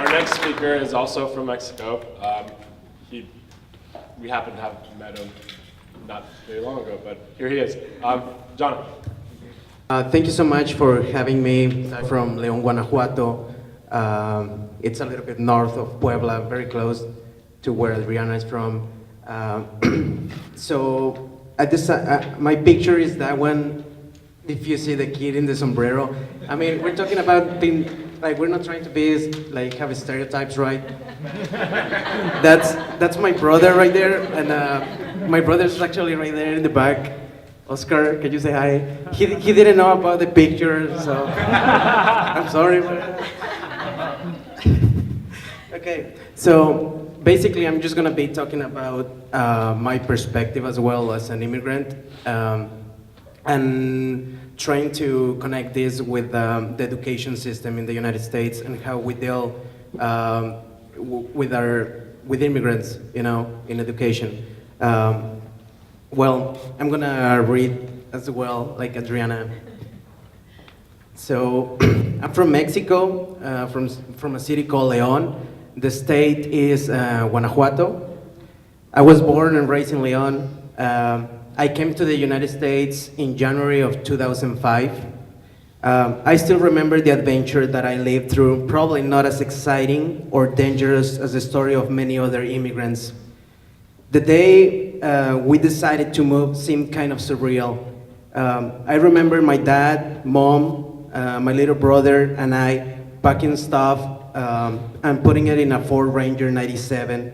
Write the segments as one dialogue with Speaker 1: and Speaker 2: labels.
Speaker 1: Our next speaker is also from Mexico. We happen to have met him not very long ago, but here he is. John.
Speaker 2: Thank you so much for having me. I'm from León, Guanajuato. It's a little bit north of Puebla, very close to where Adriana is from. So my picture is that one. If you see the kid in the sombrero, I mean, we're talking about we're not trying to be like have stereotypes, right? That's my brother right there, and my brother's actually right there in the back. Oscar, can you say hi? He didn't know about the picture, so I'm sorry. Okay, so basically I'm just gonna be talking about my perspective as well as an immigrant, and trying to connect this with the education system in the United States and how we deal with immigrants, you know, in education. Well, I'm gonna read as well, like Adriana. So, I'm from Mexico, from a city called León. The state is Guanajuato. I was born and raised in León. I came to the United States in January of 2005. I still remember the adventure that I lived through, probably not as exciting or dangerous as the story of many other immigrants. The day we decided to move seemed kind of surreal. I remember my dad, mom, my little brother, and I packing stuff and putting it in a Ford Ranger 97.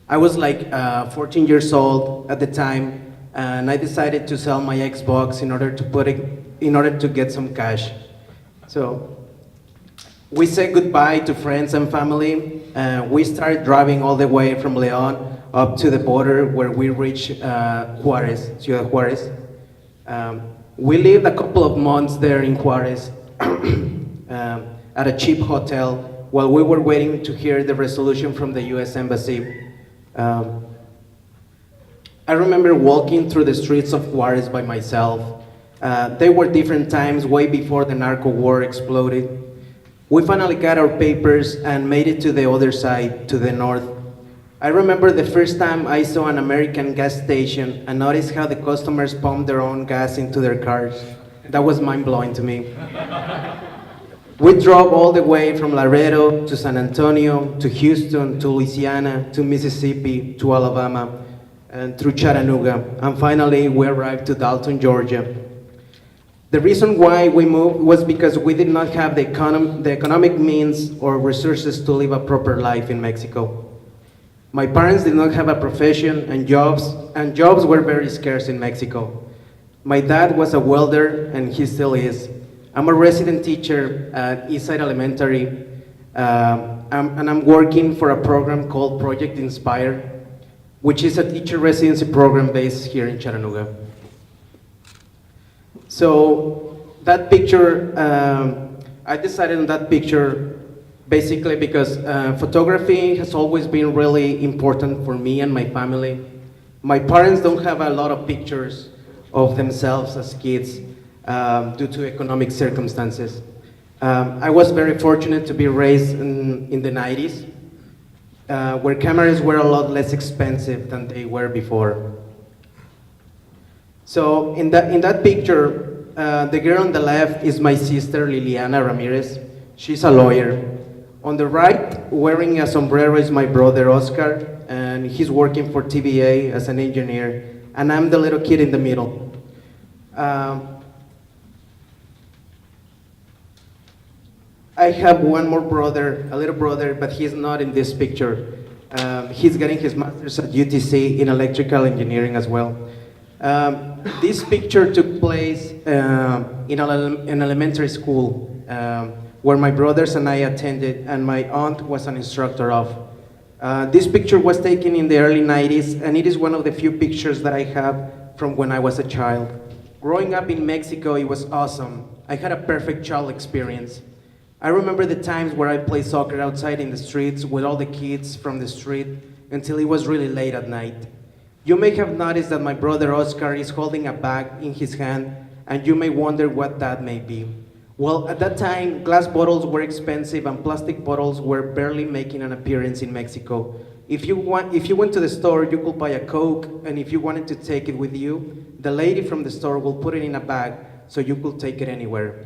Speaker 2: I was like 14 years old at the time, and I decided to sell my Xbox in order to get some cash. So we said goodbye to friends and family. We started driving all the way from León up to the border where we reached Juarez, Ciudad Juarez. We lived a couple of months there in Juarez at a cheap hotel while we were waiting to hear the resolution from the US Embassy. I remember walking through the streets of Juarez by myself. They were different times way before the narco war exploded. We finally got our papers and made it to the other side, to the north. I remember the first time I saw an American gas station and noticed how the customers pumped their own gas into their cars. That was mind-blowing to me. We drove all the way from Laredo to San Antonio, to Houston, to Louisiana, to Mississippi, to Alabama, and through Chattanooga. And finally, we arrived to Dalton, Georgia. The reason why we moved was because we did not have the economic means or resources to live a proper life in Mexico. My parents did not have a profession and jobs were very scarce in Mexico. My dad was a welder, and he still is. I'm a resident teacher at Eastside Elementary, and I'm working for a program called Project Inspire, which is a teacher residency program based here in Chattanooga. So that picture, I decided on that picture basically because photography has always been really important for me and my family. My parents don't have a lot of pictures of themselves as kids due to economic circumstances. I was very fortunate to be raised in the 90s, where cameras were a lot less expensive than they were before. So in that picture, the girl on the left is my sister, Liliana Ramirez. She's a lawyer. On the right, wearing a sombrero, is my brother, Oscar, and he's working for TVA as an engineer, and I'm the little kid in the middle. I have one more brother, a little brother, but he's not in this picture. He's getting his master's at UTC in electrical engineering as well. This picture took place in an elementary school where my brothers and I attended, and my aunt was an instructor of. This picture was taken in the early 90s, and it is one of the few pictures that I have from when I was a child. Growing up in Mexico, it was awesome. I had a perfect child experience. I remember the times where I played soccer outside in the streets with all the kids from the street until it was really late at night. You may have noticed that my brother Oscar is holding a bag in his hand, and you may wonder what that may be. Well, at that time, glass bottles were expensive and plastic bottles were barely making an appearance in Mexico. If you went to the store, you could buy a Coke, and if you wanted to take it with you, the lady from the store will put it in a bag so you could take it anywhere.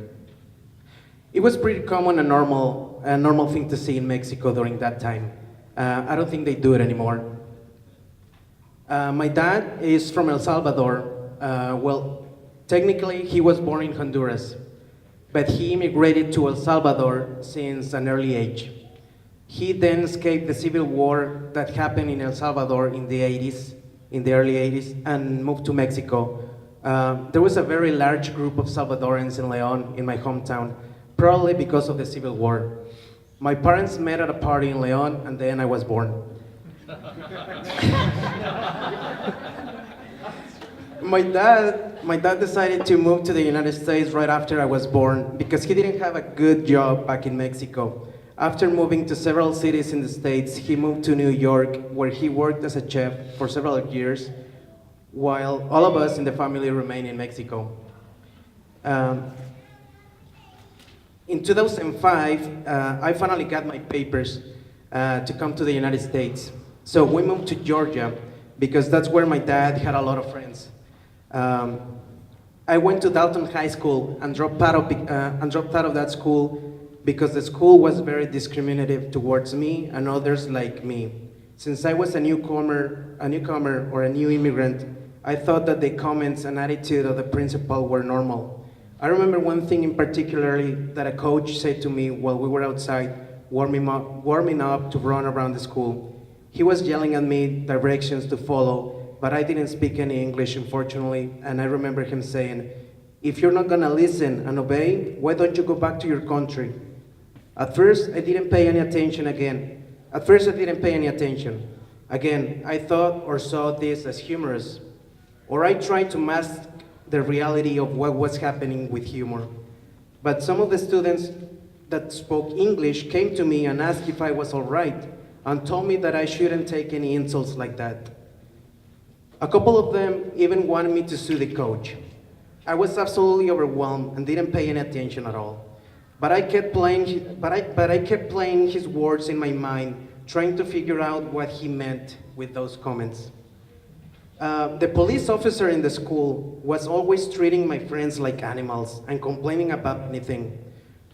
Speaker 2: It was pretty common and a normal thing to see in Mexico during that time. I don't think they do it anymore. My dad is from El Salvador. Well, technically, he was born in Honduras, but he immigrated to El Salvador since an early age. He then escaped the civil war that happened in El Salvador in the 80s, in the early 80s, and moved to Mexico. There was a very large group of Salvadorans in León, in my hometown, probably because of the civil war. My parents met at a party in León, and then I was born. My dad decided to move to the United States right after I was born because he didn't have a good job back in Mexico. After moving to several cities in the States, he moved to New York, where he worked as a chef for several years, while all of us in the family remained in Mexico. In 2005, I finally got my papers to come to the United States. So we moved to Georgia because that's where my dad had a lot of friends. I went to Dalton High School and dropped out of that school because the school was very discriminative towards me and others like me. Since I was a newcomer or a new immigrant, I thought that the comments and attitude of the principal were normal. I remember one thing in particular that a coach said to me while we were outside warming up to run around the school. He was yelling at me directions to follow, but I didn't speak any English, unfortunately, and I remember him saying, "If you're not gonna listen and obey, why don't you go back to your country?" At first, I didn't pay any attention again. Again, I thought or saw this as humorous, or I tried to mask the reality of what was happening with humor. But some of the students that spoke English came to me and asked if I was all right, and told me that I shouldn't take any insults like that. A couple of them even wanted me to sue the coach. I was absolutely overwhelmed and didn't pay any attention at all. But I kept playing his words in my mind, trying to figure out what he meant with those comments. The police officer in the school was always treating my friends like animals and complaining about anything.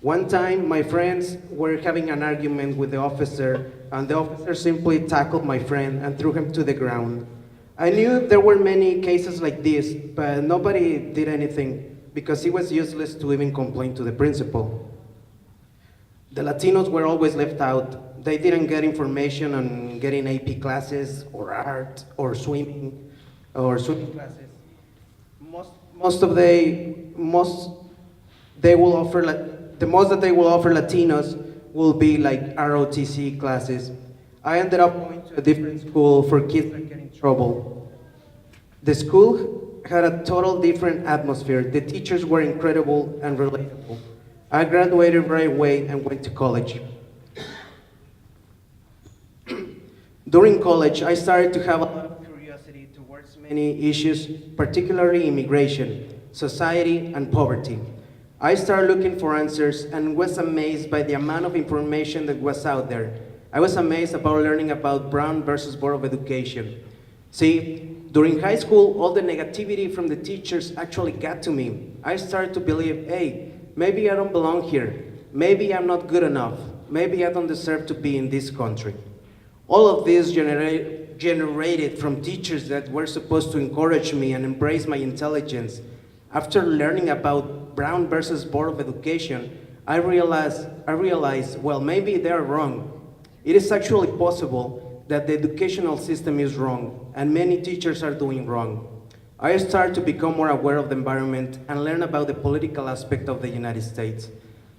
Speaker 2: One time, my friends were having an argument with the officer, and the officer simply tackled my friend and threw him to the ground. I knew there were many cases like this, but nobody did anything because it was useless to even complain to the principal. The Latinos were always left out. They didn't get information on getting AP classes or art or swimming classes. The most that they will offer Latinos will be like ROTC classes. I ended up going to a different school for kids that get in trouble. The school had a total different atmosphere. The teachers were incredible and relatable. I graduated right away and went to college. During college, I started to have a lot of curiosity towards many issues, particularly immigration, society, and poverty. I started looking for answers and was amazed by the amount of information that was out there. I was amazed about learning about Brown versus Board of Education. See, during high school, all the negativity from the teachers actually got to me. I started to believe, hey, maybe I don't belong here. Maybe I'm not good enough. Maybe I don't deserve to be in this country. All of this generated from teachers that were supposed to encourage me and embrace my intelligence. After learning about Brown versus Board of Education, I realized, well, maybe they're wrong. It is actually possible that the educational system is wrong, and many teachers are doing wrong. I started to become more aware of the environment and learn about the political aspect of the United States.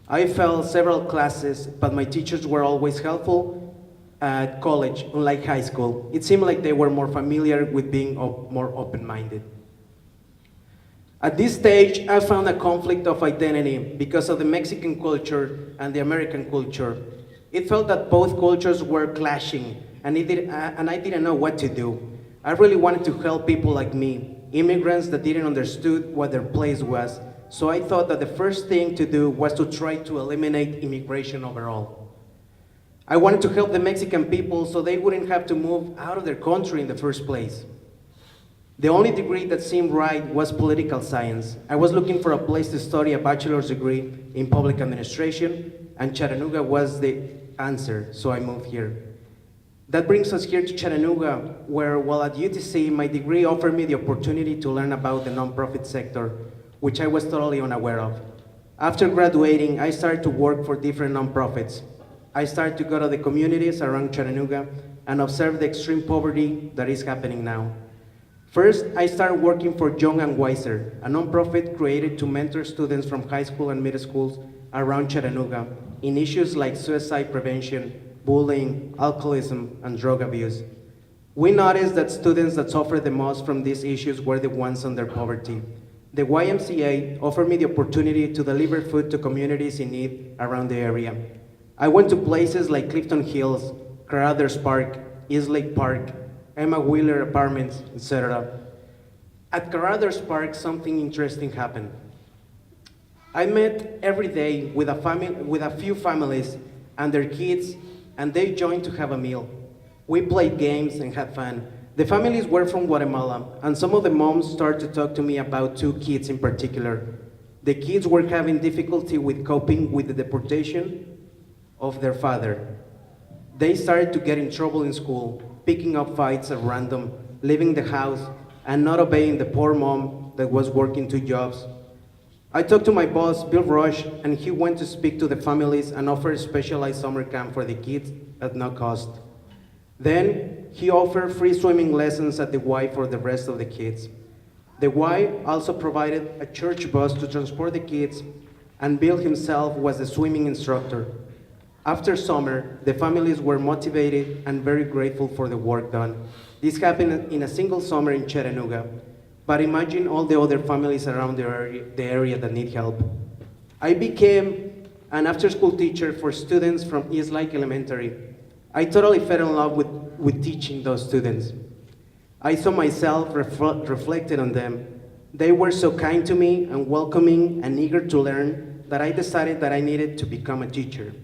Speaker 2: I failed several classes, but my teachers were always helpful at college, unlike high school. It seemed like they were more familiar with being more open-minded. At this stage, I found a conflict of identity because of the Mexican culture and the American culture. It felt that both cultures were clashing, and I didn't know what to do. I really wanted to help people like me, immigrants that didn't understood what their place was, So I thought that the first thing to do was to try to eliminate immigration overall. I wanted to help the Mexican people so they wouldn't have to move out of their country in the first place. The only degree that seemed right was political science. I was looking for a place to study a bachelor's degree in public administration, and Chattanooga was the answer, so I moved here. That brings us here to Chattanooga, where while at UTC, my degree offered me the opportunity to learn about the nonprofit sector, which I was totally unaware of. After graduating, I started to work for different nonprofits. I started to go to the communities around Chattanooga and observe the extreme poverty that is happening now. First, I started working for Young and Wiser, a nonprofit created to mentor students from high school and middle schools around Chattanooga in issues like suicide prevention, bullying, alcoholism, and drug abuse. We noticed that students that suffered the most from these issues were the ones under poverty. The YMCA offered me the opportunity to deliver food to communities in need around the area. I went to places like Clifton Hills, Carruthers Park, East Lake Park, Emma Wheeler Apartments, etc. At Carruthers Park, something interesting happened. I met every day with a few families and their kids, and they joined to have a meal. We played games and had fun. The families were from Guatemala, and some of the moms started to talk to me about two kids in particular. The kids were having difficulty with coping with the deportation of their father. They started to get in trouble in school, picking up fights at random, leaving the house, and not obeying the poor mom that was working 2 jobs. I talked to my boss, Bill Rush, and he went to speak to the families and offered a specialized summer camp for the kids at no cost. Then, he offered free swimming lessons at the Y for the rest of the kids. The Y also provided a church bus to transport the kids, and Bill himself was the swimming instructor. After summer, the families were motivated and very grateful for the work done. This happened in a single summer in Chattanooga, but imagine all the other families around the area that need help. I became an after-school teacher for students from East Lake Elementary. I totally fell in love with teaching those students. I saw myself reflected on them. They were so kind to me and welcoming and eager to learn that I decided that I needed to become a teacher.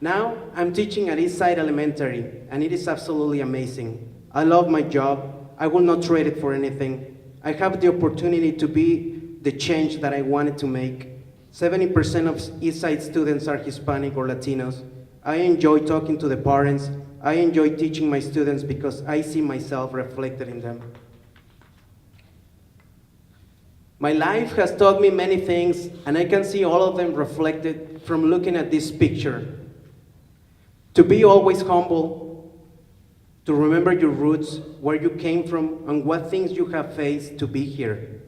Speaker 2: Now, I'm teaching at Eastside Elementary, and it is absolutely amazing. I love my job. I will not trade it for anything. I have the opportunity to be the change that I wanted to make. 70% of Eastside students are Hispanic or Latinos. I enjoy talking to the parents. I enjoy teaching my students because I see myself reflected in them. My life has taught me many things, and I can see all of them reflected from looking at this picture. To be always humble, to remember your roots, where you came from, and what things you have faced to be here.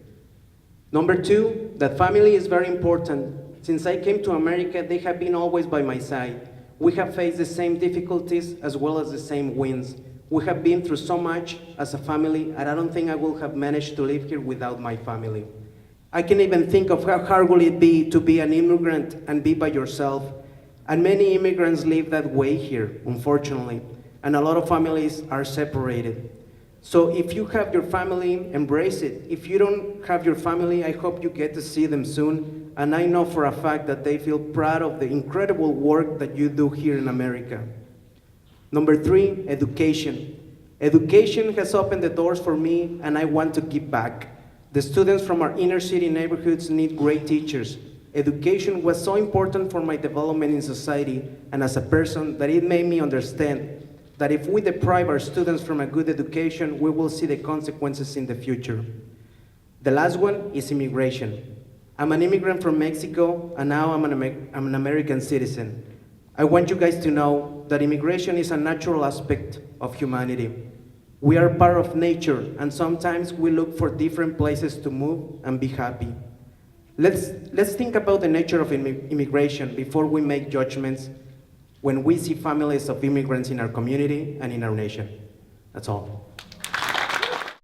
Speaker 2: Number 2, that family is very important. Since I came to America, they have been always by my side. We have faced the same difficulties as well as the same wins. We have been through so much as a family, and I don't think I will have managed to live here without my family. I can even think of how hard will it be to be an immigrant and be by yourself. And many immigrants live that way here, unfortunately, and a lot of families are separated. So if you have your family, embrace it. If you don't have your family, I hope you get to see them soon, and I know for a fact that they feel proud of the incredible work that you do here in America. Number 3, education. Education has opened the doors for me, and I want to give back. The students from our inner city neighborhoods need great teachers. Education was so important for my development in society and as a person that it made me understand that if we deprive our students from a good education, we will see the consequences in the future. The last one is immigration. I'm an immigrant from Mexico, and now I'm an American citizen. I want you guys to know that immigration is a natural aspect of humanity. We are part of nature, and sometimes we look for different places to move and be happy. Let's think about the nature of immigration before we make judgments when we see families of immigrants in our community and in our nation. That's all.